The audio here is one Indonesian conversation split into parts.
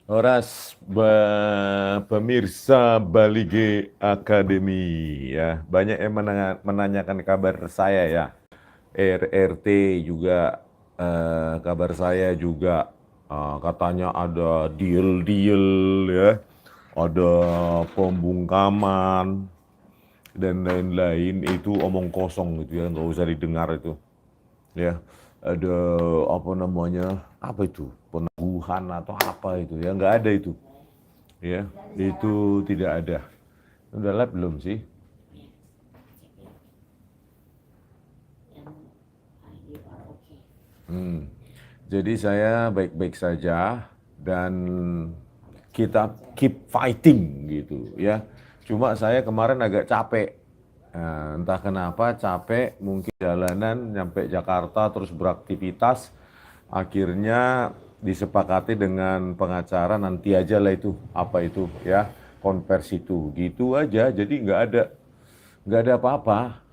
Horas pemirsa Balige Academy ya, banyak yang menanyakan kabar saya ya. RT juga kabar saya juga katanya ada deal-deal ya, ada pembungkaman dan lain-lain, itu omong kosong gitu ya, nggak usah didengar itu ya. Ada apa namanya, apa itu, peneguhan atau apa itu ya, nggak ada itu ya, itu tidak ada. Udah lab belum sih? Jadi saya baik-baik saja dan kita keep fighting gitu ya. Cuma saya kemarin agak capek. Nah, entah kenapa capek, mungkin jalanan nyampe Jakarta terus beraktivitas, akhirnya disepakati dengan pengacara nanti aja lah itu apa itu ya, konversi itu gitu aja. Jadi nggak ada apa-apa.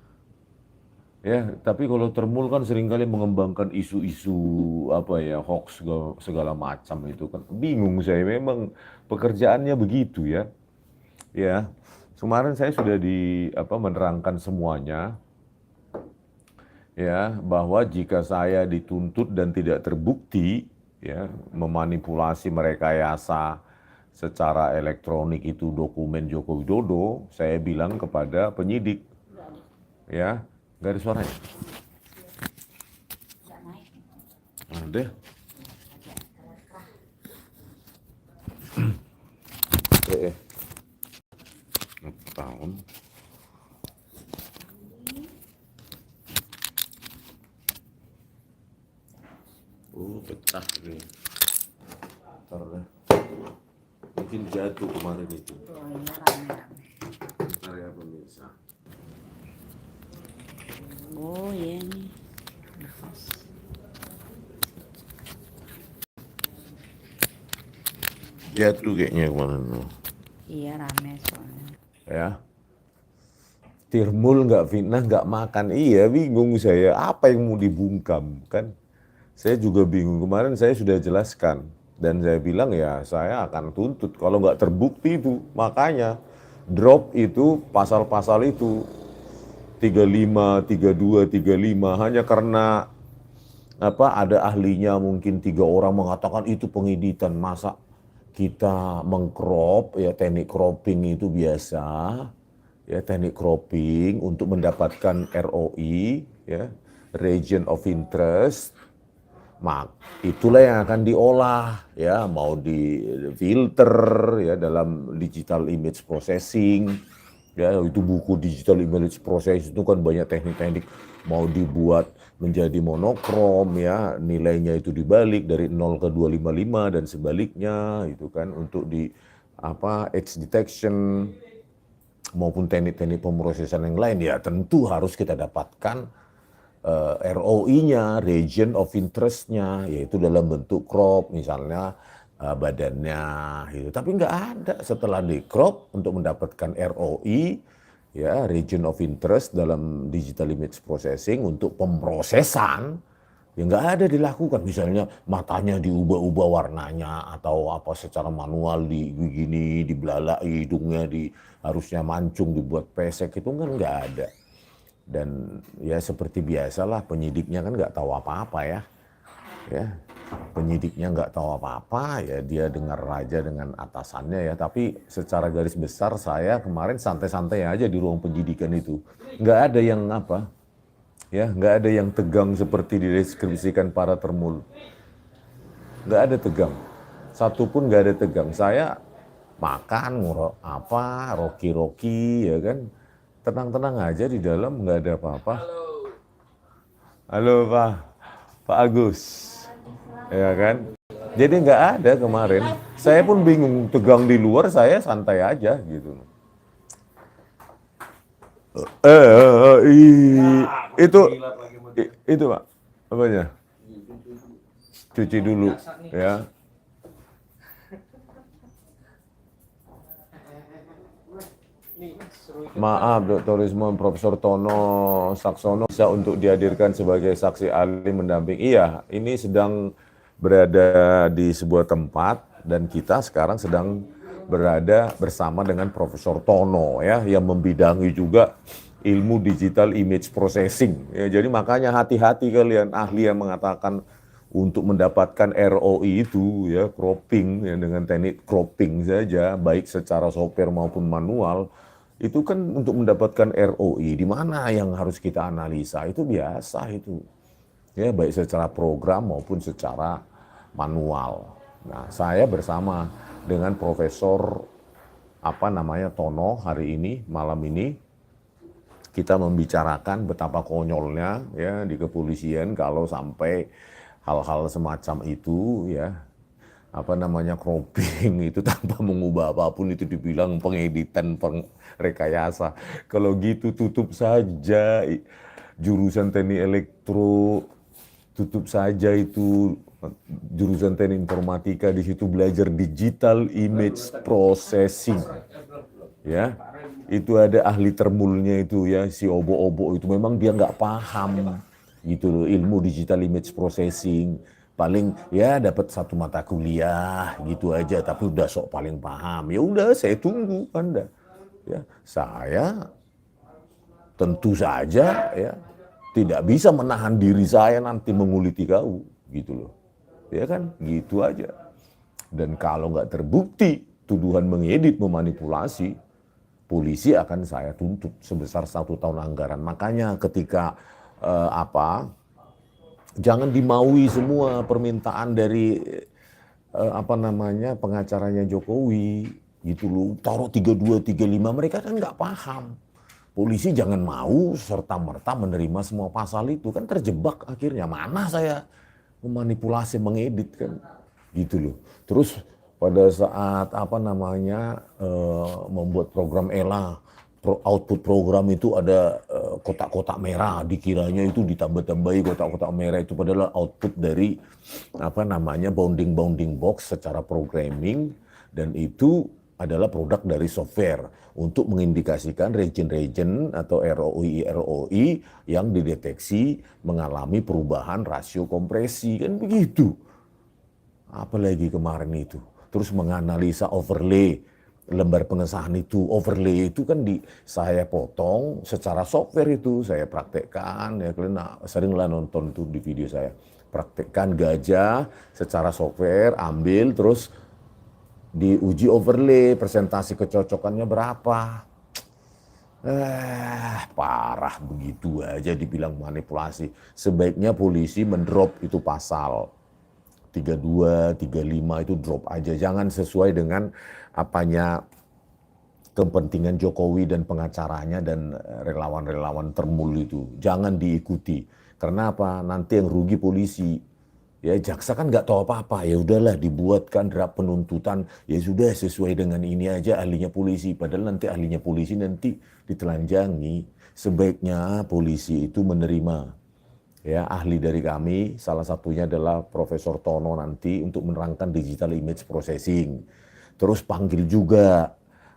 Ya, tapi kalau Termul kan seringkali mengembangkan isu-isu apa ya, hoax segala macam itu kan. Bingung saya, memang pekerjaannya begitu ya. Ya, kemarin saya sudah menerangkan semuanya ya, bahwa jika saya dituntut dan tidak terbukti ya memanipulasi merekayasa secara elektronik itu dokumen Joko Widodo, saya bilang kepada penyidik ya, nggak ada suaranya. Ada. Tahun. Pecah nih. Ntar dah. Mungkin jatuh kemarin itu. Ntar ya pemirsa. Oh iya nih. Jatuh kayaknya kemarin. Iya rame soalnya. Ya. Tirmul nggak fitnah, nggak makan. Iya, bingung saya. Apa yang mau dibungkam kan? Saya juga bingung. Kemarin saya sudah jelaskan. Dan saya bilang ya saya akan tuntut kalau nggak terbukti itu. Makanya drop itu pasal-pasal itu 35, 32, 35 hanya karena ada ahlinya mungkin 3 orang mengatakan itu pengeditan. Masa kita mengcrop ya, teknik cropping itu biasa ya, teknik cropping untuk mendapatkan ROI ya, region of interest. Itulah yang akan diolah ya, mau di filter ya dalam digital image processing ya, itu buku digital image processing itu kan banyak teknik-teknik, mau dibuat menjadi monokrom ya, nilainya itu dibalik dari 0 ke 255 dan sebaliknya itu kan, untuk di edge detection maupun teknik-teknik pemrosesan yang lain ya, tentu harus kita dapatkan ROI-nya, region of interest-nya, yaitu dalam bentuk crop, misalnya badannya, gitu. Tapi nggak ada setelah di crop untuk mendapatkan ROI, ya, region of interest dalam digital image processing untuk pemrosesan, ya nggak ada dilakukan. Misalnya matanya diubah-ubah warnanya atau apa secara manual begini, dibelalak hidungnya, harusnya mancung dibuat pesek, itu kan nggak ada. Dan ya seperti biasalah, penyidiknya kan nggak tahu apa-apa ya. Penyidiknya nggak tahu apa-apa ya, dia dengar aja dengan atasannya ya. Tapi secara garis besar saya kemarin santai-santai aja di ruang penyidikan itu. Nggak ada yang nggak ada yang tegang seperti dideskripsikan para Termul. Nggak ada tegang. Satu pun nggak ada tegang. Saya makan, roki-roki ya kan. Tenang-tenang aja di dalam, nggak ada apa-apa. Halo Pak Agus, ya kan? Jadi nggak ada kemarin. Saya pun bingung, tegang di luar, saya santai aja gitu. Itu Pak, apanya? Cuci dulu, ya. Maaf, Dr. Rismon, Profesor Tono Saksono bisa untuk dihadirkan sebagai saksi ahli mendamping. Iya, ini sedang berada di sebuah tempat dan kita sekarang sedang berada bersama dengan Profesor Tono ya, yang membidangi juga ilmu digital image processing. Ya, jadi makanya hati-hati kalian ahli yang mengatakan untuk mendapatkan ROI itu ya cropping ya, dengan teknik cropping saja baik secara software maupun manual itu kan untuk mendapatkan ROI di mana yang harus kita analisa itu biasa itu ya baik secara program maupun secara manual. Nah, saya bersama dengan Profesor Tono hari ini malam ini kita membicarakan betapa konyolnya ya di kepolisian kalau sampai hal-hal semacam itu ya cropping itu tanpa mengubah apapun itu dibilang pengeditan rekayasa. Kalau gitu tutup saja jurusan teknik elektro, tutup saja itu jurusan teknik informatika, di situ belajar digital image processing. Ya, itu ada ahli termulnya itu ya, si obo-obo itu memang dia nggak paham gitu loh ilmu digital image processing. Paling ya dapat satu mata kuliah gitu aja, tapi udah sok paling paham. Ya udah, saya tunggu Anda. Ya, saya tentu saja ya tidak bisa menahan diri saya nanti menguliti kau, gitu loh. Ya kan, gitu aja. Dan kalau nggak terbukti tuduhan mengedit, memanipulasi, polisi akan saya tuntut sebesar 1 tahun anggaran. Makanya ketika jangan dimaui semua permintaan dari pengacaranya Jokowi gitu loh. Taruh 32, 35, mereka kan nggak paham. Polisi jangan mau serta-merta menerima semua pasal itu, kan terjebak akhirnya. Mana saya memanipulasi, mengedit kan gitu loh. Terus pada saat membuat program ELA, output program itu ada kotak-kotak merah, dikiranya itu ditambah-tambahi kotak-kotak merah itu padahal output dari bounding box secara programming, dan itu adalah produk dari software untuk mengindikasikan region-region atau ROI yang dideteksi mengalami perubahan rasio kompresi, kan begitu. Apalagi kemarin itu, terus menganalisa overlay, lembar pengesahan itu, overlay itu kan saya potong secara software itu, saya praktekkan, ya kalian seringlah nonton tuh di video saya, praktekkan gajah secara software, ambil terus diuji overlay, presentasi kecocokannya berapa. Parah begitu aja dibilang manipulasi. Sebaiknya polisi mendrop itu pasal 32, 35 itu drop aja, jangan sesuai dengan kepentingan Jokowi dan pengacaranya dan relawan-relawan termul itu. Jangan diikuti. Karena apa? Nanti yang rugi polisi. Ya jaksa kan nggak tahu apa-apa. Ya udahlah dibuatkan draft penuntutan. Ya sudah sesuai dengan ini aja ahlinya polisi. Padahal nanti ahlinya polisi nanti ditelanjangi. Sebaiknya polisi itu menerima ya ahli dari kami, salah satunya adalah Profesor Tono nanti untuk menerangkan digital image processing. Terus panggil juga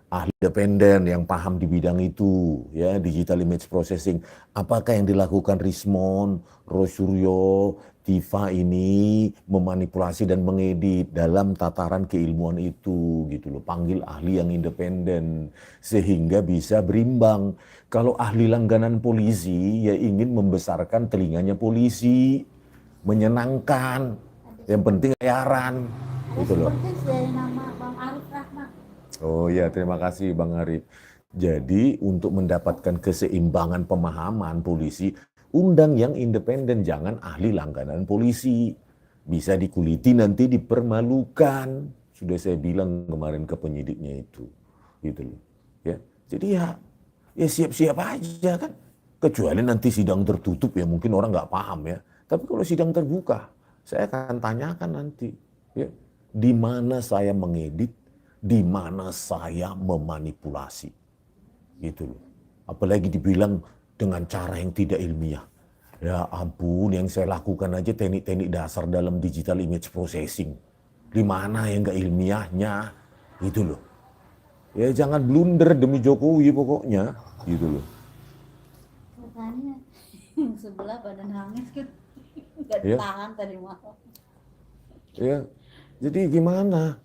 ahli independen yang paham di bidang itu, ya digital image processing. Apakah yang dilakukan Rismon, Roy Suryo, Tifa ini memanipulasi dan mengedit dalam tataran keilmuan itu, gitu loh. Panggil ahli yang independen sehingga bisa berimbang. Kalau ahli langganan polisi ya ingin membesarkan telinganya polisi, menyenangkan, yang penting bayaran, gitu loh. Dari nama Bang Arif Rahmat. Oh ya, terima kasih Bang Arif. Jadi untuk mendapatkan keseimbangan pemahaman polisi, undang yang independen, jangan ahli langganan polisi. Bisa dikuliti nanti dipermalukan. Sudah saya bilang kemarin ke penyidiknya itu, gitu loh. Ya, jadi ya siap-siap aja kan. Kecuali nanti sidang tertutup ya mungkin orang nggak paham ya. Tapi kalau sidang terbuka, saya akan tanyakan nanti, ya, di mana saya mengedit, di mana saya memanipulasi, gitu loh. Apalagi dibilang dengan cara yang tidak ilmiah. Ya ampun, yang saya lakukan aja teknik-teknik dasar dalam digital image processing. Di mana yang nggak ilmiahnya, gitu loh. Ya jangan blunder demi Jokowi pokoknya, gitu loh. Katanya yang sebelah pada nangis kan. Gak Ya, ditahan tadi malam. ya. Jadi gimana?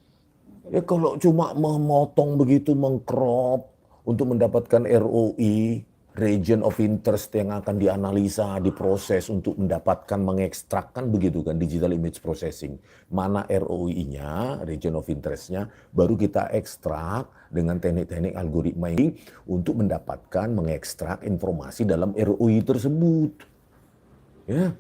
Ya kalau cuma memotong begitu, mengcrop untuk mendapatkan ROI, region of interest yang akan dianalisa, diproses untuk mendapatkan, mengekstrak kan begitu kan, digital image processing. Mana ROI-nya, region of interest-nya, baru kita ekstrak dengan teknik-teknik algoritma ini untuk mendapatkan, mengekstrak informasi dalam ROI tersebut. Ya.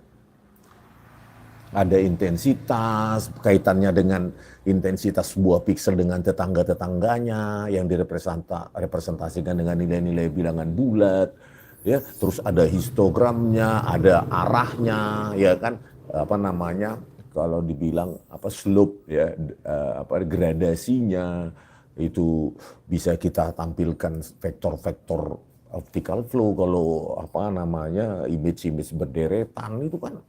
Ada intensitas, kaitannya dengan intensitas sebuah piksel dengan tetangga-tetangganya yang direpresentasikan dengan nilai-nilai bilangan bulat, ya. Terus ada histogramnya, ada arahnya, ya kan, apa namanya, kalau dibilang apa slope ya, apa gradasinya itu bisa kita tampilkan vektor-vektor optical flow. Kalau apa namanya image-image berderetan itu kan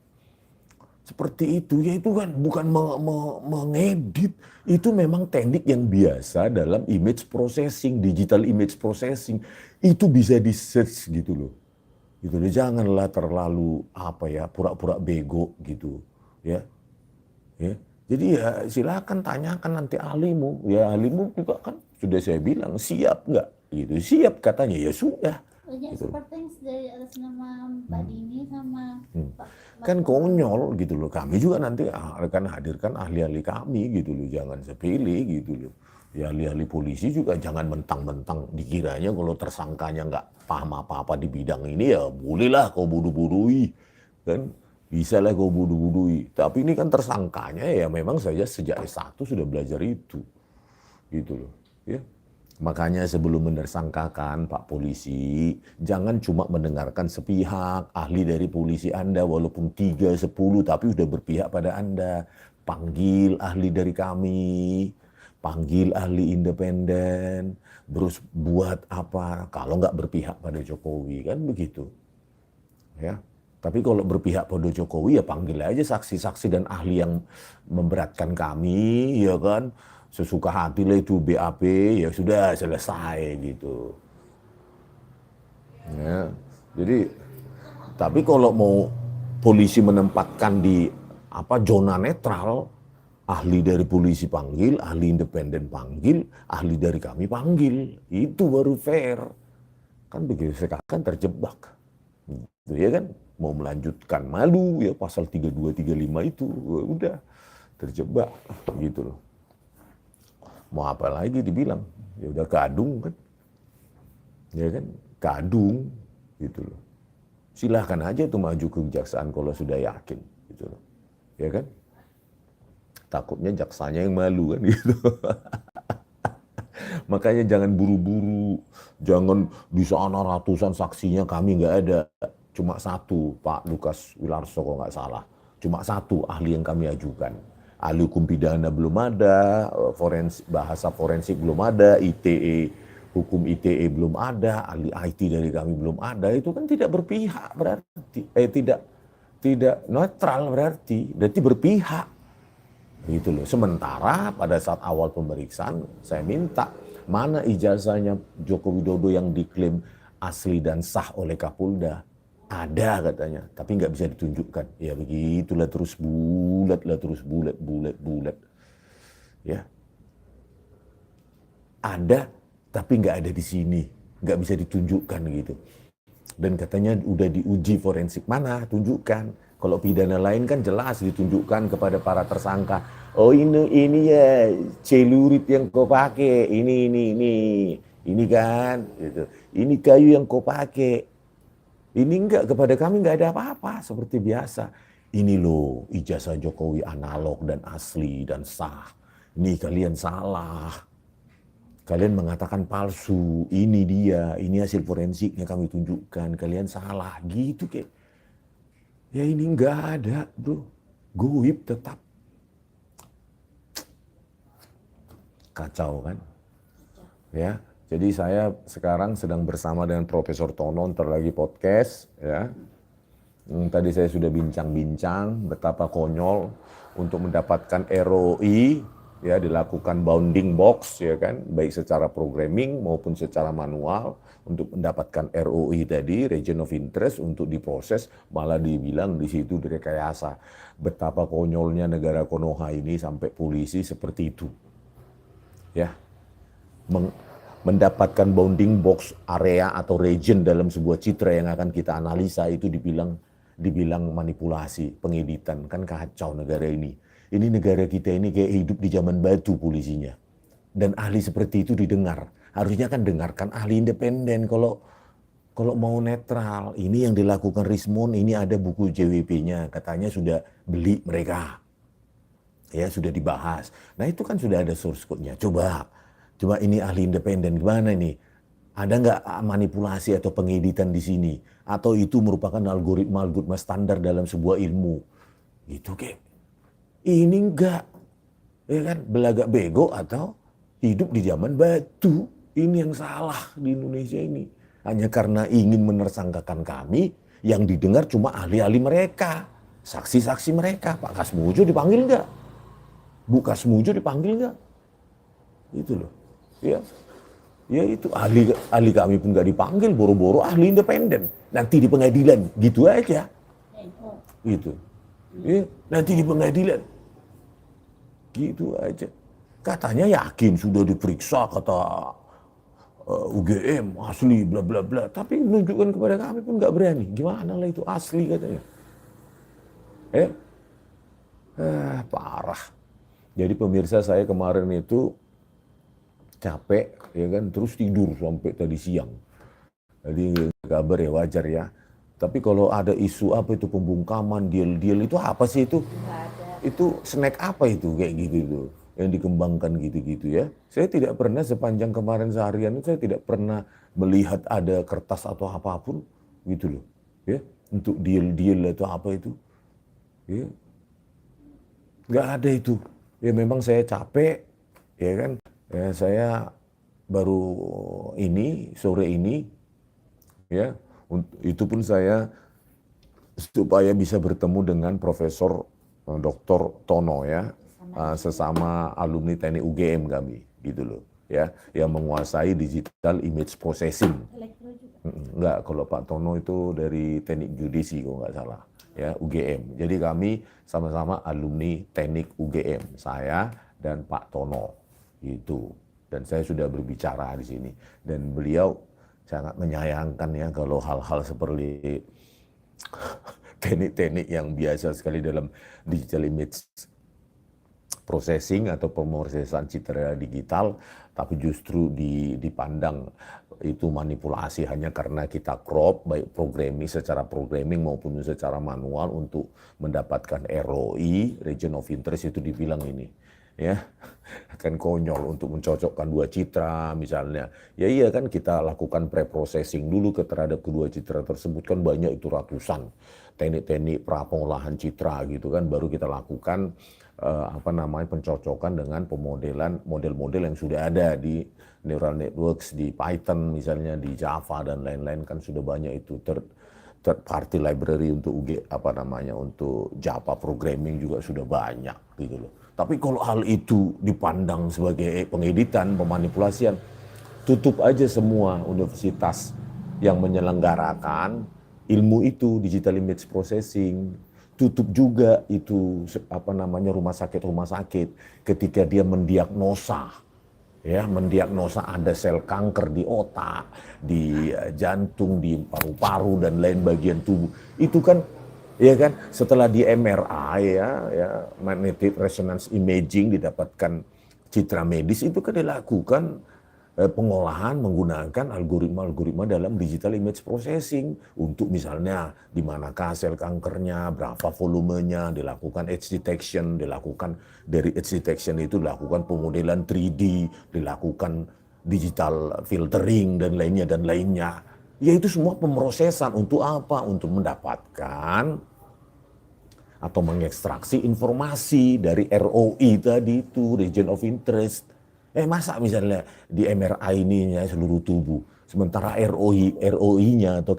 seperti itu, ya itu kan bukan mengedit, itu memang teknik yang biasa dalam image processing, digital image processing, itu bisa di search gitu loh. Gitu loh, janganlah terlalu apa ya, pura-pura bego gitu, ya. Ya. Jadi ya silakan tanyakan nanti ahlimu, ya ahlimu juga kan sudah saya bilang siap nggak, gitu, siap katanya ya sudah. Banyak Gitu. seperti yang dari atas nama Mbak Dini sama Pak Kan Komar. konyol gitu loh. Kami juga nanti akan hadirkan ahli-ahli kami gitu loh. Jangan sepele gitu loh. Ya ahli-ahli polisi juga jangan mentang-mentang dikiranya kalau tersangkanya nggak paham apa-apa di bidang ini ya bolehlah kau bodoh-bodohi. Kan bisa lah kau bodoh-bodohi. Tapi ini kan tersangkanya ya memang saja sejak S1 sudah belajar itu. Gitu loh. Ya. Makanya sebelum mentersangkakan Pak Polisi, jangan cuma mendengarkan sepihak ahli dari polisi Anda, walaupun 3, 10, tapi sudah berpihak pada Anda. Panggil ahli dari kami, panggil ahli independen, terus buat apa, kalau nggak berpihak pada Jokowi, kan begitu. Ya. Tapi kalau berpihak pada Jokowi ya panggil aja saksi-saksi dan ahli yang memberatkan kami, ya kan. Sesuka hati lah itu BAP, ya sudah selesai gitu. Ya. Jadi, tapi kalau mau polisi menempatkan di apa zona netral, ahli dari polisi panggil, ahli independen panggil, ahli dari kami panggil, itu baru fair. Kan begitu sekarang kan terjebak. Gitu ya kan, mau melanjutkan malu ya pasal 32 35 itu udah terjebak gitu loh. Mau apa lagi dibilang, ya udah kadung kan, ya kan, kadung gitu loh. Silahkan aja tuh maju ke kejaksaan kalau sudah yakin gitu loh, ya kan. Takutnya jaksanya yang malu kan gitu. Makanya jangan buru-buru, jangan di sana ratusan saksinya kami nggak ada, cuma satu Pak Lukas Wilarso kalau nggak salah, cuma satu ahli yang kami ajukan. Ahli hukum pidana belum ada, bahasa forensik belum ada, ITE, hukum ITE belum ada, ahli IT dari kami belum ada, itu kan tidak berpihak berarti, tidak netral berarti berpihak. Gitu loh. Sementara pada saat awal pemeriksaan saya minta mana ijazahnya Joko Widodo yang diklaim asli dan sah oleh Kapolda. Ada katanya, tapi nggak bisa ditunjukkan. Ya begitulah terus bulat. Ya. Ada, tapi nggak ada di sini. Nggak bisa ditunjukkan gitu. Dan katanya udah diuji forensik. Mana? Tunjukkan. Kalau pidana lain kan jelas ditunjukkan kepada para tersangka. Oh ini ya celurit yang kau pakai. Ini kan. Gitu. Ini kayu yang kau pakai. Ini enggak, kepada kami enggak ada apa-apa seperti biasa. Ini loh ijazah Jokowi analog dan asli dan sah. Ini kalian salah. Kalian mengatakan palsu, ini dia, ini hasil forensiknya kami tunjukkan, kalian salah, gitu kayak. Ya ini enggak ada bro, goib tetap. Kacau kan? Ya, jadi saya sekarang sedang bersama dengan Profesor Tono lagi podcast, ya. Tadi saya sudah bincang-bincang betapa konyol untuk mendapatkan ROI, ya dilakukan bounding box ya kan, baik secara programming maupun secara manual untuk mendapatkan ROI tadi, region of interest, untuk diproses, malah dibilang di situ direkayasa. Betapa konyolnya negara Konoha ini sampai polisi seperti itu. Ya, mendapatkan bounding box area atau region dalam sebuah citra yang akan kita analisa itu dibilang manipulasi, pengeditan. Kan kacau negara ini. Ini negara kita ini kayak hidup di zaman batu polisinya. Dan ahli seperti itu didengar. Harusnya kan dengarkan ahli independen kalau mau netral. Ini yang dilakukan Rismond, ini ada buku JWP-nya. Katanya sudah beli mereka. Ya, sudah dibahas. Nah, itu kan sudah ada source code-nya. Coba ini ahli independen gimana nih? Ada nggak manipulasi atau pengeditan di sini? Atau itu merupakan algoritma standar dalam sebuah ilmu? Itu kayak ini enggak, ya kan? Belagak bego atau hidup di zaman batu. Ini yang salah di Indonesia ini. Hanya karena ingin menersangkakan kami, yang didengar cuma ahli-ahli mereka, saksi-saksi mereka. Pak Kasmujo dipanggil nggak? Bu Kasmujo dipanggil nggak? Itu loh. Ya itu ahli kami pun nggak dipanggil, boro-boro ahli independen. Nanti di pengadilan, gitu aja. Gitu. Ya, nanti di pengadilan. Gitu aja. Katanya yakin sudah diperiksa, kata UGM, asli, bla bla bla. Tapi menunjukkan kepada kami pun nggak berani. Gimana lah itu asli katanya. Parah. Jadi pemirsa, saya kemarin itu capek, ya kan, terus tidur sampai tadi siang. Jadi kabar ya wajar ya. Tapi kalau ada isu apa itu pembungkaman, deal itu apa sih itu? Itu snack apa itu kayak gitu itu yang dikembangkan gitu-gitu ya. Saya tidak pernah sepanjang kemarin seharian itu saya tidak pernah melihat ada kertas atau apapun gitu loh. Ya, untuk deal atau apa itu. Ya. Nggak ada itu. Ya memang saya capek, ya kan. Ya, saya baru sore ini, ya, itu pun saya supaya bisa bertemu dengan Profesor Dr. Tono ya, sesama alumni teknik UGM kami, gitu loh, ya, yang menguasai digital image processing. Enggak, kalau Pak Tono itu dari teknik geodesi kalau nggak salah, ya, UGM. Jadi kami sama-sama alumni teknik UGM, saya dan Pak Tono. Itu, dan saya sudah berbicara di sini, dan beliau sangat menyayangkan ya kalau hal-hal seperti teknik-teknik yang biasa sekali dalam digital image processing atau pemrosesan citra digital, tapi justru dipandang itu manipulasi hanya karena kita crop, baik secara programming maupun secara manual untuk mendapatkan ROI, region of interest, itu dibilang ini. Ya, akan konyol untuk mencocokkan dua citra misalnya. Ya iya kan, kita lakukan pre-processing dulu terhadap kedua citra tersebut, kan banyak itu ratusan teknik-teknik pra-pengolahan citra gitu kan, baru kita lakukan pencocokan dengan pemodelan model-model yang sudah ada di neural networks, di Python misalnya, di Java dan lain-lain, kan sudah banyak itu third party library untuk untuk Java programming juga sudah banyak gitu loh. Tapi kalau hal itu dipandang sebagai pengeditan, pemanipulasian, tutup aja semua universitas yang menyelenggarakan ilmu itu, digital image processing. Tutup juga itu rumah sakit ketika dia mendiagnosa ada sel kanker di otak, di jantung, di paru-paru dan lain bagian tubuh. Itu kan, ya kan, setelah di MRI ya magnetic resonance imaging, didapatkan citra medis, itu kan dilakukan pengolahan menggunakan algoritma dalam digital image processing untuk misalnya di manakah sel kankernya, berapa volumenya, dilakukan edge detection, dari edge detection itu dilakukan pemodelan 3D, dilakukan digital filtering dan lainnya. Ya itu semua pemrosesan untuk apa? Untuk mendapatkan atau mengekstraksi informasi dari ROI tadi itu, region of interest. Masa misalnya di MRI ini ya seluruh tubuh, Sementara ROI-nya atau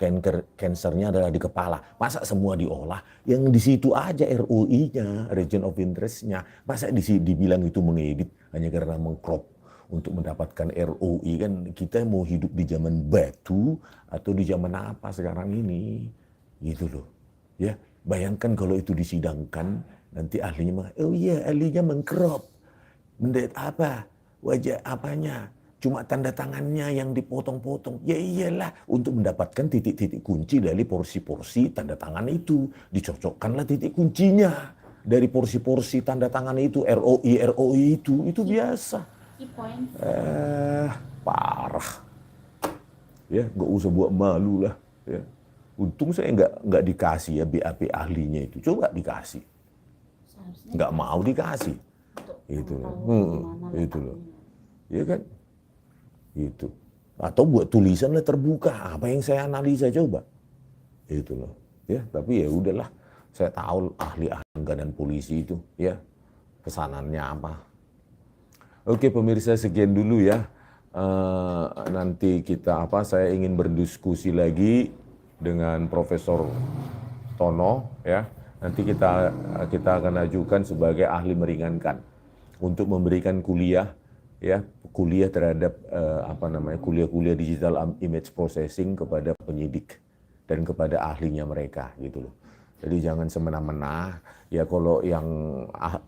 cancernya adalah di kepala. Masa semua diolah? Yang di situ aja ROI-nya, region of interest-nya. Masa dibilang itu mengedit hanya karena mengcrop untuk mendapatkan ROI? Kan kita mau hidup di zaman batu atau di zaman apa sekarang ini? Gitu loh. Ya, bayangkan kalau itu disidangkan, nanti ahlinya oh iya, ahlinya mengcrop. Apa? Wajah apanya? Cuma tanda tangannya yang dipotong-potong. Ya iyalah, untuk mendapatkan titik-titik kunci dari porsi-porsi tanda tangan itu. Dicocokkanlah titik kuncinya. Dari porsi-porsi tanda tangan itu, ROI itu biasa. Key point. Parah. Ya, nggak usah buat malu lah. Ya. Untung saya nggak dikasih ya BAP ahlinya itu. Coba dikasih. Seharusnya Nggak mau dikasih. untuk Itu loh. mengetahui gimana Itu loh. letaknya. Ya kan? Itu. Atau buat tulisan lah terbuka. Apa yang saya analisa coba. Itu loh. Ya, tapi ya udahlah. Saya tahu ahli anggaran polisi itu, ya. Pesanannya apa. Oke pemirsa, sekian dulu ya. Nanti saya ingin berdiskusi lagi dengan Profesor Tono ya. Nanti kita akan ajukan sebagai ahli meringankan untuk memberikan kuliah terhadap kuliah digital image processing kepada penyidik dan kepada ahlinya mereka gitu loh. Jadi jangan semena-mena ya, kalau yang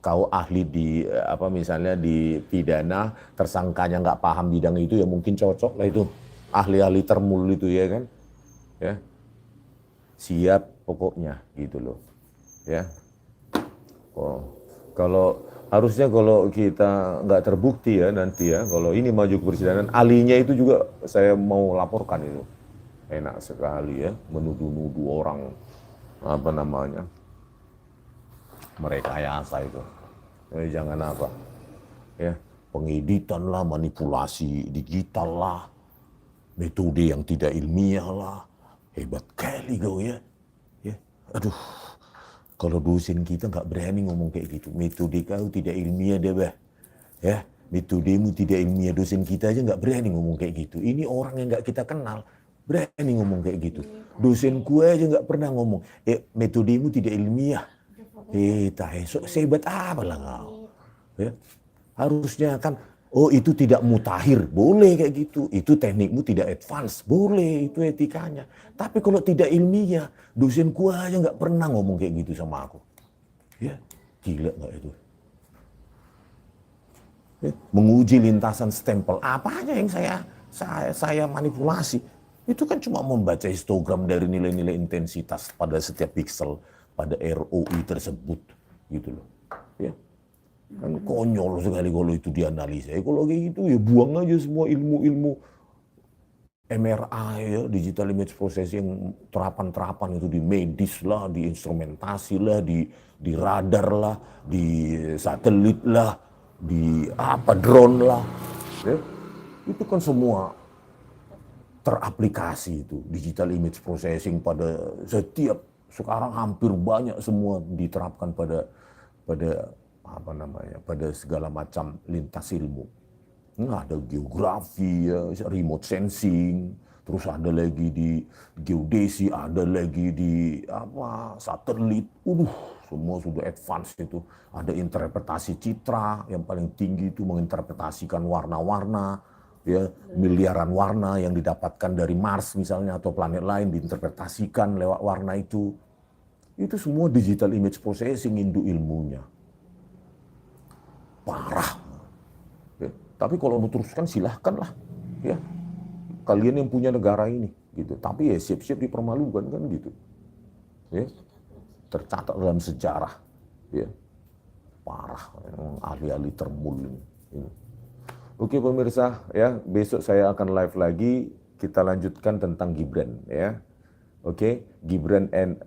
kau ahli di misalnya di pidana, tersangkanya nggak paham bidang itu ya mungkin cocok lah itu ahli-ahli termul itu ya kan. Ya. Siap pokoknya gitu loh. Ya. Harusnya kalau kita nggak terbukti ya nanti ya, kalau ini maju ke persidangan, ahlinya itu juga saya mau laporkan itu. Enak sekali ya, menuduh-nuduh orang merekayasa itu. Jangan pengeditan lah, manipulasi digital lah, metode yang tidak ilmiah lah. Hebat kali kau ya. Aduh. Kalau dosen kita nggak berani ngomong kayak gitu. Metode kau tidak ilmiah deh, bah. Ya, metodemu tidak ilmiah. Dosen kita aja nggak berani ngomong kayak gitu. Ini orang yang nggak kita kenal berani ngomong kayak gitu. Dosen gue aja nggak pernah ngomong. Metodemu tidak ilmiah. Sehebat apa lah kau? Ya, harusnya kan. Oh itu tidak mutakhir, boleh kayak gitu. Itu teknikmu tidak advance, boleh, itu etikanya. Tapi kalau tidak ilmiah, dosen gua aja nggak pernah ngomong kayak gitu sama aku. Ya, gila nggak itu? Ya, menguji lintasan stempel, apa aja yang saya manipulasi. Itu kan cuma membaca histogram dari nilai-nilai intensitas pada setiap pixel pada ROI tersebut, gitu loh. Ya. Kan konyol sekali kalau itu dianalisa. Kalau kayak gitu ya buang aja semua ilmu-ilmu MRI ya, digital image processing, terapan-terapan itu di medis lah, di instrumentasi lah, di radar lah, di satelit lah, di drone lah. Ya. Itu kan semua teraplikasi itu digital image processing pada setiap, sekarang hampir banyak semua diterapkan pada segala macam lintas ilmu. Ada geografi, ya, remote sensing, terus ada lagi di geodesi, ada lagi di satelit. Semua sudah advance itu. Ada interpretasi citra, yang paling tinggi itu menginterpretasikan warna-warna, ya, miliaran warna yang didapatkan dari Mars misalnya atau planet lain diinterpretasikan lewat warna itu. Itu semua digital image processing ilmunya. Parah. Ya. Tapi kalau mau teruskan silahkanlah. Ya. Kalian yang punya negara ini. Gitu. Tapi ya siap-siap dipermalukan kan gitu. Ya. Tercatat dalam sejarah. Ya. Parah. Ahli-ahli termul ini. Oke pemirsa, ya besok saya akan live lagi. Kita lanjutkan tentang Gibran. Ya. Oke,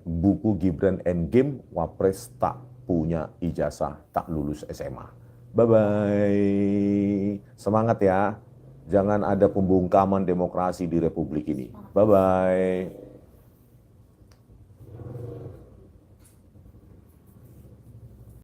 buku Gibran Endgame, Wapres tak punya ijazah, tak lulus SMA. Bye-bye. Semangat ya. Jangan ada pembungkaman demokrasi di Republik ini. Bye-bye.